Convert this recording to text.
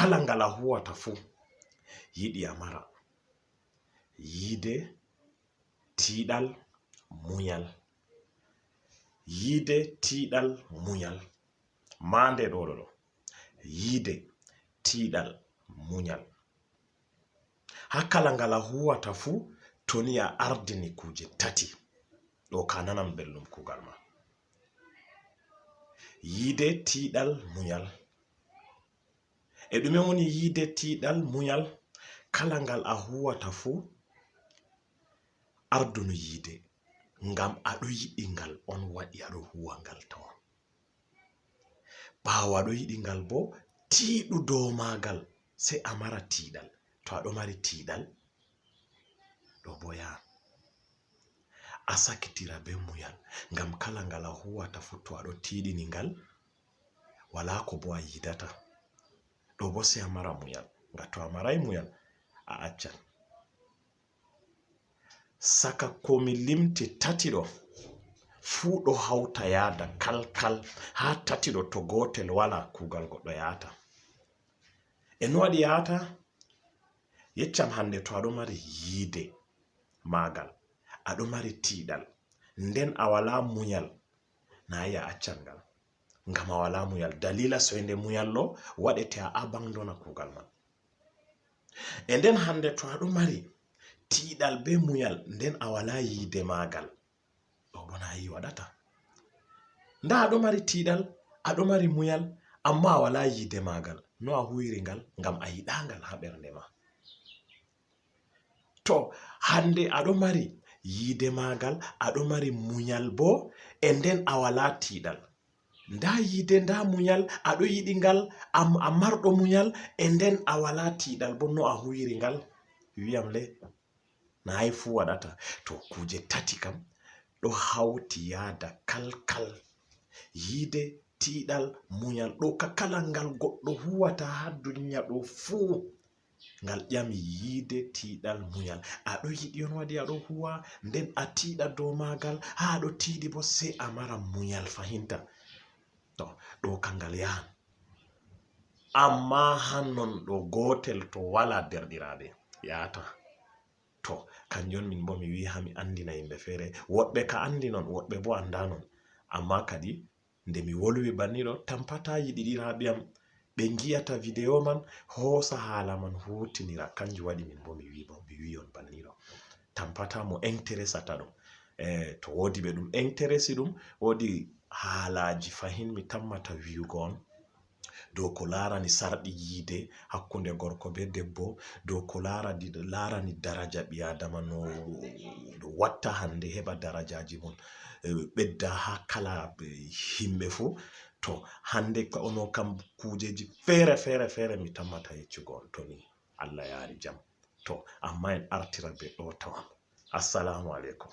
kala ngal a huwata fuu yiɗi a mara yiide tiiɗal muñal. Yiide tiiɗal muñal maande ɗo yiide tiiɗal muñal. Ha kala ngal a huwata fuu to ni a ardini kuje tati ɗo ka nanan belɗum kugal ma. Yiide tiiɗal muñal. E ɗume woni yiide tiiɗal muñal? Kala ngal a huwata fuu ardunu yiide ngam aɗo yiɗi ngal on waɗi aɗo huwa ngal tawon. Ɓaawo aɗo yiɗi ngal bo tiiɗu dow maagal sei a mara tiiɗal. To aɗo mari tiiɗal ɗo bo yahan a sakitira be muñal ngam kala ngal a huwata fu to aɗo tiiɗini ngal wala ko bo a yidata. Ɗo bo sei a mara muñal ngam to a marai muñal a accan. Saka komi limti tati ɗo fuu ɗo hauta yaada kalkal. Ha tati ɗo to gotel wala kugal goɗɗo yahata. E no waɗi yahata? Yeccam hande to aɗo mari yiide maagal, aɗo mari tiiɗal, nden a wala muñal, na yi a accan ngal ngam a wala muñal. Dalila soinde muñal ɗo waɗete a abandona kugal man. E nden hande to aɗo mari tiiɗal be muñal nden a wala yiide maagal, ɗo bo na yi waɗata. Nda aɗo mari tiiɗal, aɗo mari muñal, amma a wala yiide maagal. No a huwiri ngal? Ngam a yiɗa ngal ha ɓernde ma. To hande aɗo mari yiide maagal, aɗo mari muñal bo, e nden a wala tiiɗal. Nda yiide nda muñal, aɗo yiɗi ngal, a marɗo muñal, e nden a wala tiiɗal bo. No a huwiri ngal? Wiyam le na yi fu waɗata. To kuje tati kam ɗo hauti yaada kalkal. Yiide tiiɗal muñal ɗo ka kala ngal goɗɗo huwata ha duniya ɗo fuu ngal ƴami yiide tiiɗal muñal. Aɗo yiɗi on waɗi aɗo huwa nden a tiiɗa dow maagal. Ha aɗo tiiɗi bo sei a mara muñal fahinta. To ɗo kangal yahan. Amma hannon ɗo gotel to wala derɗiraɓe yahata. To kanjon min bo mi wi ha mi andina yimɓe fere. Woɗɓe ka andi non, woɗɓe bo anda non. Amma kadi nde mi wolwi banniɗo tampata yiɗiɗiraɓe am ɓe ngiyata vidéo man hoosa hala man hutinira. Kanjum waɗi min bo mi wi on banniɗo. Tampata mo interesata ɗum. To wodi ɓe ɗum interesi ɗum, wodi haalaji fahin mi tammata wi'ugo on dow ko larani sarɗi yiide hakkunde gorko be debbo, dow ko larani daraja ɓi adama no watta hande heɓa darajaji mun ɓedda ha kala himɓe fu. To hande ono kam kujeji fere mi tammata yeccugo on to ni Allah yari jam. To amma en artira be ɗo tawan. Assalamu alaikum.